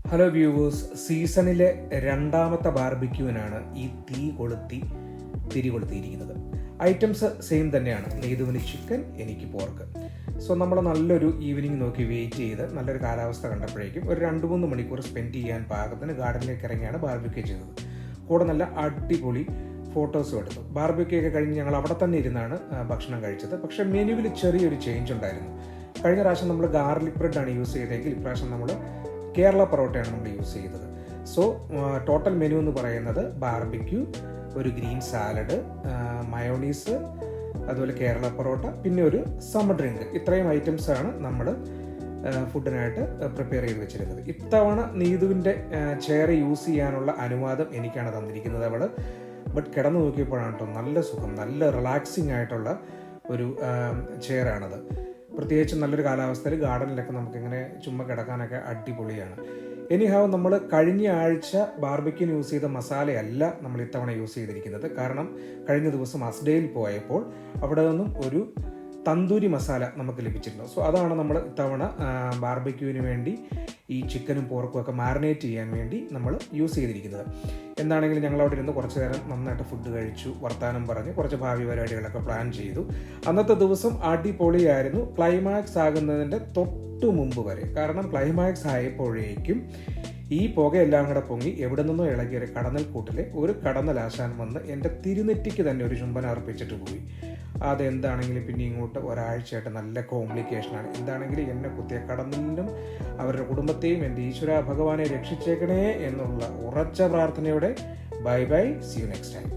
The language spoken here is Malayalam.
ഹലോ വ്യൂവേഴ്സ്, സീസണിലെ രണ്ടാമത്തെ ബാർബിക്യൂവിനാണ് ഈ തിരി കൊളുത്തിയിരിക്കുന്നത്. ഐറ്റംസ് സെയിം തന്നെയാണ്. നെയ്തുവിന് ചിക്കൻ, എനിക്ക് പോർക്ക്. സോ നമ്മൾ നല്ലൊരു ഈവനിങ് നോക്കി വെയിറ്റ് ചെയ്ത് നല്ലൊരു കാലാവസ്ഥ കണ്ടപ്പോഴേക്കും ഒരു 2-3 മണിക്കൂർ സ്പെൻഡ് ചെയ്യാൻ പാകത്തിന് ഗാർഡനിലേക്ക് ഇറങ്ങിയാണ് ബാർബിക്യൂ ചെയ്തത്. കൂടെ നല്ല അടിപൊളി ഫോട്ടോസും എടുത്തു. ബാർബിക്യൂ ഒക്കെ കഴിഞ്ഞ് ഞങ്ങൾ അവിടെ തന്നെ ഇരുന്നാണ് ഭക്ഷണം കഴിച്ചത്. പക്ഷേ മെനുവിൽ ചെറിയൊരു ചേഞ്ച് ഉണ്ടായിരുന്നു. കഴിഞ്ഞ പ്രാവശ്യം നമ്മൾ ഗാർലിക് ബ്രെഡാണ് യൂസ് ചെയ്തതെങ്കിൽ ഇപ്രാവശ്യം നമ്മൾ കേരള പൊറോട്ടയാണ് നമ്മൾ യൂസ് ചെയ്തത്. സോ ടോട്ടൽ മെനു എന്ന് പറയുന്നത് ബാർബിക്യൂ, ഒരു ഗ്രീൻ സാലഡ്, മയോണീസ്, അതുപോലെ കേരള പൊറോട്ട, പിന്നെ ഒരു സമ്മർ ഡ്രിങ്ക്. ഇത്രയും ഐറ്റംസാണ് നമ്മൾ ഫുഡിനായിട്ട് പ്രിപ്പയർ ചെയ്ത് വെച്ചിരുന്നത്. ഇത്തവണ നീതുവിൻ്റെ ചെയർ യൂസ് ചെയ്യാനുള്ള അനുവാദം എനിക്കാണ് തന്നിരിക്കുന്നത് അവൾ. ബട്ട് കിടന്നു നോക്കിയപ്പോഴാണ് കേട്ടോ നല്ല സുഖം, നല്ല റിലാക്സിങ് ആയിട്ടുള്ള ഒരു ചെയറാണത്. പ്രത്യേകിച്ച് നല്ലൊരു കാലാവസ്ഥയിൽ ഗാർഡനിലൊക്കെ നമുക്കിങ്ങനെ ചുമ്മാ കിടക്കാനൊക്കെ അടിപൊളിയാണ്. എനിഹാവ് നമ്മൾ കഴിഞ്ഞ ആഴ്ച ബാർബിക്യൂന് യൂസ് ചെയ്ത മസാലയല്ല നമ്മൾ ഇത്തവണ യൂസ് ചെയ്തിരിക്കുന്നത്. കാരണം കഴിഞ്ഞ ദിവസം അസ്ഡയിൽ പോയപ്പോൾ അവിടെ നിന്നും ഒരു തന്തൂരി മസാല നമുക്ക് ലഭിച്ചിട്ടുണ്ട്. സോ അതാണ് നമ്മൾ ഇത്തവണ ബാർബിക്യൂവിന് വേണ്ടി ഈ ചിക്കനും പോർക്കും ഒക്കെ മാരിനേറ്റ് ചെയ്യാൻ വേണ്ടി നമ്മൾ യൂസ് ചെയ്തിരിക്കുന്നത്. എന്താണെങ്കിലും ഞങ്ങൾ അവിടെ ഇരുന്ന് കുറച്ച് നേരം നന്നായിട്ട് ഫുഡ് കഴിച്ചു, വർത്താനം പറഞ്ഞ് കുറച്ച് ഭാവി പരിപാടികളൊക്കെ പ്ലാൻ ചെയ്തു. അന്നത്തെ ദിവസം അടിപൊളിയായിരുന്നു, ക്ലൈമാക്സ് ആകുന്നതിൻ്റെ തൊട്ടു മുമ്പ് വരെ. കാരണം ക്ലൈമാക്സ് ആയപ്പോഴേക്കും ഈ പുകയെല്ലാം കൂടെ പൊങ്ങി എവിടെ നിന്നോ ഇളകിയ ഒരു കടന്നൽക്കൂട്ടിൽ ഒരു കടന്നലാശാൻ വന്ന് എൻ്റെ തിരുനെറ്റിക്ക് തന്നെ ഒരു ചുംബനം അർപ്പിച്ചിട്ട് പോയി. അതെന്താണെങ്കിലും പിന്നെ ഇങ്ങോട്ട് ഒരാഴ്ചയായിട്ട് നല്ല കോംപ്ലിക്കേഷനാണ്. എന്താണെങ്കിലും എന്നെ കുത്തിയ കടന്നലിനും അവരുടെ കുടുംബത്തെയും എൻ്റെ ഈശ്വര ഭഗവാനെ രക്ഷിച്ചേക്കണേ എന്നുള്ള ഉറച്ച പ്രാർത്ഥനയോടെ bye bye, see you next time.